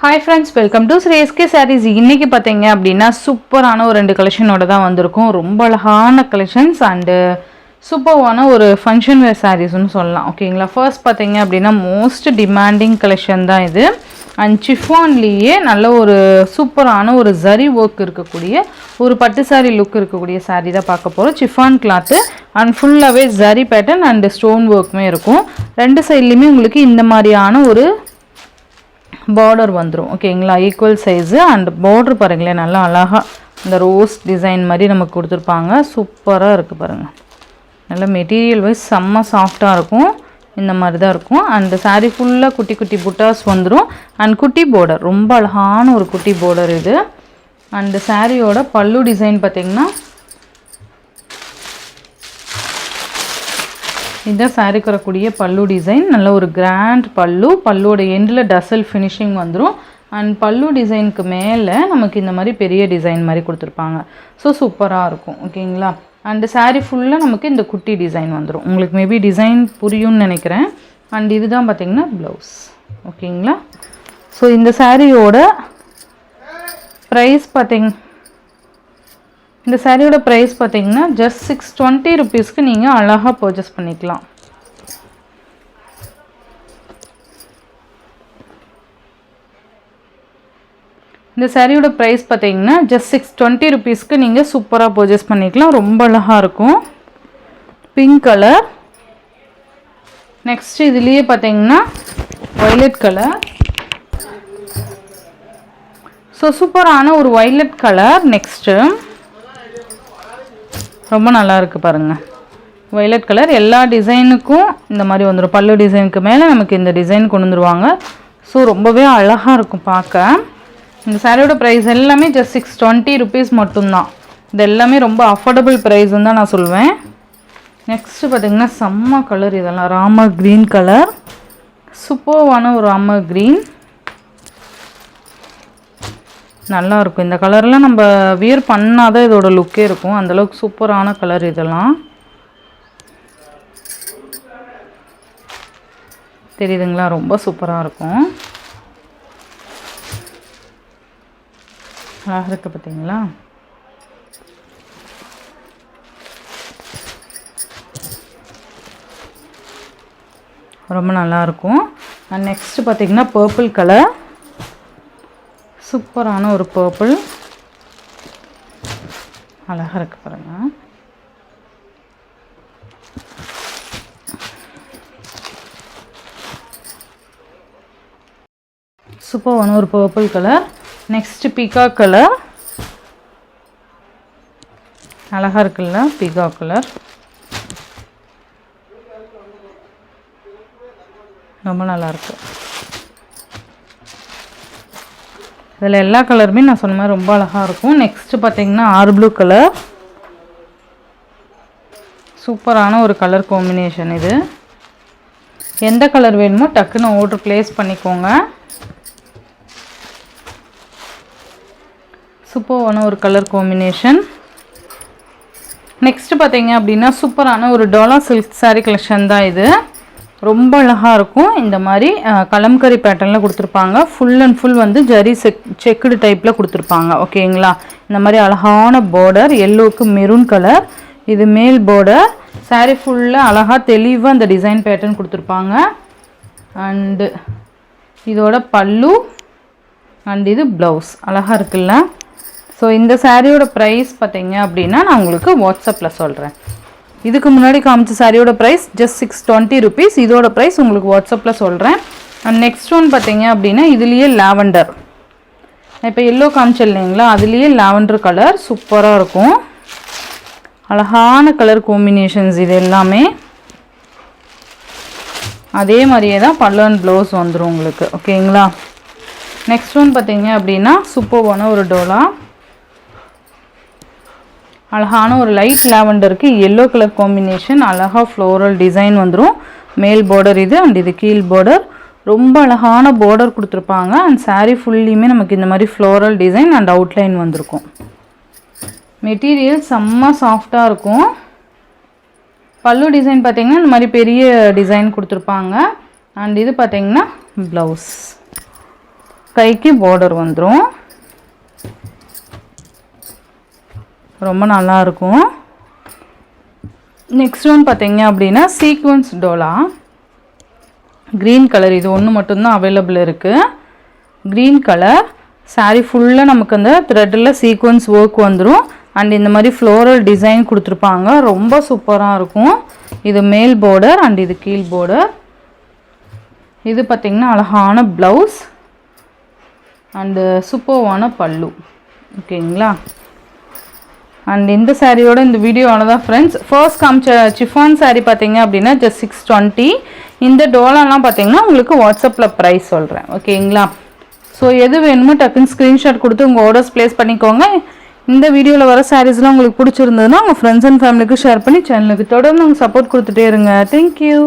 Hi friends, welcome to Sri SK Sarees. இன்னைக்கு பாத்தீங்க அப்படின்னா சூப்பரான ஒரு ரெண்டு கலெக்ஷனோட தான் வந்திருக்கும். ரொம்ப அழகான கலெக்ஷன்ஸ் அண்ட் சூப்பரான ஒரு ஃபங்க்ஷன் வேர் சாரீஸ்னு சொல்லலாம். ஓகேங்களா? ஃபர்ஸ்ட் பாத்தீங்க அப்படின்னா மோஸ்ட் டிமாண்டிங் கலெக்ஷன் தான் இது. அண்ட் சிஃபான்லேயே நல்ல ஒரு சூப்பரான ஒரு ஜரி ஒர்க் இருக்கக்கூடிய ஒரு பட்டு சாரீ லுக் இருக்கக்கூடிய சாரீ தான் பார்க்க போகிறோம். சிஃபான் கிளாத்து அண்ட் ஃபுல்லாகவே ஜரி பேட்டர்ன் அண்ட் ஸ்டோன் ஒர்க்குமே இருக்கும். ரெண்டு சைட்லேயுமே உங்களுக்கு இந்த மாதிரியான ஒரு பார்டர் வந்துடும். ஓகேங்களா? ஈக்குவல் சைஸு அண்ட் பார்டர் பாருங்களேன், நல்லா அழகாக இந்த ரோஸ் டிசைன் மாதிரி நமக்கு கொடுத்துருப்பாங்க. சூப்பராக இருக்குது பாருங்கள். நல்லா மெட்டீரியல் வைஸ் செம்ம சாஃப்டாக இருக்கும். இந்த மாதிரி தான் இருக்கும். அண்ட் சாரீ ஃபுல்லாக குட்டி குட்டி புட்டாஸ் வந்துடும். அண்ட் குட்டி பார்டர், ரொம்ப அழகான ஒரு குட்டி பார்டர் இது. அண்டு சாரியோட பல்லு டிசைன் பார்த்திங்கன்னா இதுதான் சாரீக்கு வரக்கூடிய பல்லு டிசைன். நல்ல ஒரு கிராண்ட் பல்லு. பல்லுவோட எண்டில் டசல் ஃபினிஷிங் வந்துடும். அண்ட் பல்லு டிசைனுக்கு மேலே நமக்கு இந்த மாதிரி பெரிய டிசைன் மாதிரி கொடுத்துருப்பாங்க. ஸோ சூப்பராக இருக்கும். ஓகேங்களா? அண்டு சாரீ ஃபுல்லாக நமக்கு இந்த குட்டி டிசைன் வந்துடும். உங்களுக்கு மேபி டிசைன் புரியும்னு நினைக்கிறேன். அண்ட் இதுதான் பார்த்திங்கன்னா ப்ளவுஸ். ஓகேங்களா? ஸோ இந்த சாரியோட ப்ரைஸ் இந்த சாரியோட ப்ரைஸ் பார்த்தீங்கன்னா ஜஸ்ட் 620 ருபீஸ்க்கு நீங்கள் அழகாக பர்ச்சேஸ் பண்ணிக்கலாம். இந்த சாரியோட ப்ரைஸ் பார்த்தீங்கன்னா ஜஸ்ட் 620 ருபீஸ்க்கு நீங்கள் சூப்பராக பர்ச்சேஸ் பண்ணிக்கலாம். ரொம்ப அழகாக இருக்கும். Pink colour. நெக்ஸ்ட் இதுலேயே பார்த்தீங்கன்னா வயலட் கலர். ஸோ சூப்பரான ஒரு வயலட் கலர். நெக்ஸ்ட்டு ரொம்ப நல்லா இருக்குது பாருங்கள். வயலட் கலர் எல்லா டிசைனுக்கும் இந்த மாதிரி வந்துடும். பல்லு டிசைனுக்கு மேலே நமக்கு இந்த டிசைன் கொண்டு வந்துருவாங்க. ஸோ ரொம்பவே அழகாக இருக்கும் பார்க்க. இந்த சாரியோட ப்ரைஸ் எல்லாமே ஜஸ்ட் 620 ருபீஸ் மட்டும்தான். இது எல்லாமே ரொம்ப அஃபோர்டபுள் ப்ரைஸ்ன்னு தான் நான் சொல்வேன். நெக்ஸ்ட்டு பார்த்திங்கன்னா செம்ம கலர். இதெல்லாம் ராமர் க்ரீன் கலர். சூப்பர்வான ஒரு ராமர் க்ரீன். நல்லா இருக்கும். இந்த கலர்லாம் நம்ம வியர் பண்ணாதான் இதோட லுக்கே இருக்கும். அந்தளவுக்கு சூப்பரான கலர் இதெல்லாம். தெரியுதுங்களா? ரொம்ப சூப்பராக இருக்கும். அழகாக இருக்குது பார்த்தீங்களா? ரொம்ப நல்லாயிருக்கும். அண்ட் நெக்ஸ்ட்டு பார்த்திங்கன்னா பர்பிள் கலர். சூப்பரான ஒரு பர்பிள். அழகாக இருக்குது பாருங்கள். சூப்பரான ஒரு purple colour. Next peacock colour. அழகாக இருக்குல்ல பீகாக் கலர். ரொம்ப நல்லாயிருக்கு. இதில் எல்லா கலருமே நான் சொன்ன மாதிரி ரொம்ப அழகாக இருக்கும். நெக்ஸ்ட்டு பார்த்திங்கன்னா ஆர் ப்ளூ கலர். சூப்பரான ஒரு கலர் காம்பினேஷன் இது. எந்த கலர் வேணுமோ டக்குன்னு ஆர்டர் ப்ளேஸ் பண்ணிக்கோங்க. சூப்பரான ஒரு கலர் காம்பினேஷன். நெக்ஸ்ட்டு பார்த்திங்க அப்படின்னா சூப்பரான ஒரு டோலா சில்க் சாரீ கலெக்ஷன் தான் இது. ரொம்ப அழகாக இருக்கும். இந்த மாதிரி கலம்கரி பேட்டர்னில் கொடுத்துருப்பாங்க. ஃபுல் அண்ட் ஃபுல் வந்து ஜரி செக்குடு டைப்பில் கொடுத்துருப்பாங்க. ஓகேங்களா? இந்த மாதிரி அழகான பார்டர். எல்லோவுக்கு maroon colour. இது மேல் பார்டர். சாரீ ஃபுல்லாக அழகாக தெளிவாக அந்த டிசைன் பேட்டர்ன் கொடுத்துருப்பாங்க. அண்டு இதோட பல்லு அண்ட் இது ப்ளவுஸ். அழகாக இருக்குல்ல? ஸோ இந்த சாரியோட ப்ரைஸ் பார்த்தீங்க அப்படின்னா நான் உங்களுக்கு வாட்ஸ்அப்பில் சொல்கிறேன். இதுக்கு முன்னாடி காமிச்ச சாரியோட ப்ரைஸ் ஜஸ்ட் 620 ருபீஸ். இதோட ப்ரைஸ் உங்களுக்கு வாட்ஸ்அப்பில் சொல்கிறேன். அண்ட் நெக்ஸ்ட் ஒன் பார்த்தீங்க அப்படின்னா இதுலேயே லாவெண்டர். இப்போ எல்லோ காமிச்சல் இல்லைங்களா? அதுலேயே லாவெண்டர் கலர் சூப்பராக இருக்கும். அழகான கலர் காம்பினேஷன்ஸ் இது எல்லாமே. அதே மாதிரியே தான் பல்லு அண்ட் ப்ளவுஸ் வந்துடும் உங்களுக்கு. ஓகேங்களா? நெக்ஸ்ட் ஒன் பார்த்தீங்க அப்படின்னா சூப்பரான ஒரு டோலா. அழகான ஒரு லைட் லாவெண்டருக்கு எல்லோ கலர் காம்பினேஷன். அழகாக ஃப்ளோரல் டிசைன் வந்துடும். மேல் பார்டர் இது அண்ட் இது கீழ் பார்டர். ரொம்ப அழகான பார்டர் கொடுத்துருப்பாங்க. அண்ட் சாரீ ஃபுல்லியுமே நமக்கு இந்த மாதிரி ஃப்ளோரல் டிசைன் அண்ட் அவுட்லைன் வந்திருக்கும். மெட்டீரியல் செம்ம சாஃப்டாக இருக்கும். பல்லு டிசைன் பார்த்திங்கன்னா இந்த மாதிரி பெரிய டிசைன் கொடுத்துருப்பாங்க. அண்ட் இது பார்த்திங்கன்னா ப்ளவுஸ். கைக்கு பார்டர் வந்துடும். ரொம்ப நல்லா இருக்கும். நெக்ஸ்ட் ஒன் பார்த்தீங்க அப்படின்னா சீக்வன்ஸ் டோலா க்ரீன் கலர். இது ஒன்று மட்டும்தான் அவைலபிள் இருக்குது. க்ரீன் கலர் சாரீ ஃபுல்லாக நமக்கு அந்த த்ரெட்டில் சீக்வன்ஸ் ஒர்க் வந்துடும். அண்ட் இந்த மாதிரி ஃப்ளோரல் டிசைன் கொடுத்துருப்பாங்க. ரொம்ப சூப்பராக இருக்கும். இது மேல் பார்டர் அண்ட் இது கீழ் பார்டர். இது பார்த்திங்கன்னா அழகான ப்ளவுஸ் அண்டு சூப்பர்வான பல்லு. ஓகேங்களா. அண்ட் இந்த சாரியோட இந்த வீடியோ ஆனதான் ஃப்ரெண்ட்ஸ். ஃபர்ஸ்ட் காமிச்ச சிஃபான் சாரீ பார்த்தீங்க அப்படின்னா ஜஸ்ட் 620. இந்த டோலாலாம் பார்த்தீங்கன்னா உங்களுக்கு வாட்ஸ்அப்பில் ப்ரைஸ் சொல்கிறேன். ஓகேங்களா. ஸோ எது வேணுமோ டக்குன்னு ஸ்க்ரீன்ஷாட் கொடுத்து உங்கள் ஆர்டர்ஸ் ப்ளேஸ் பண்ணிக்கோங்க. இந்த வீடியோவில் வர சாரீஸ்லாம் உங்களுக்கு பிடிச்சிருந்ததுன்னா உங்கள் ஃப்ரெண்ட்ஸ் அண்ட் ஃபேமிலிக்கு ஷேர் பண்ணி சேனலுக்கு தொடர்ந்து உங்கள் சப்போர்ட் கொடுத்துட்டே இருங்க. தேங்க்யூ.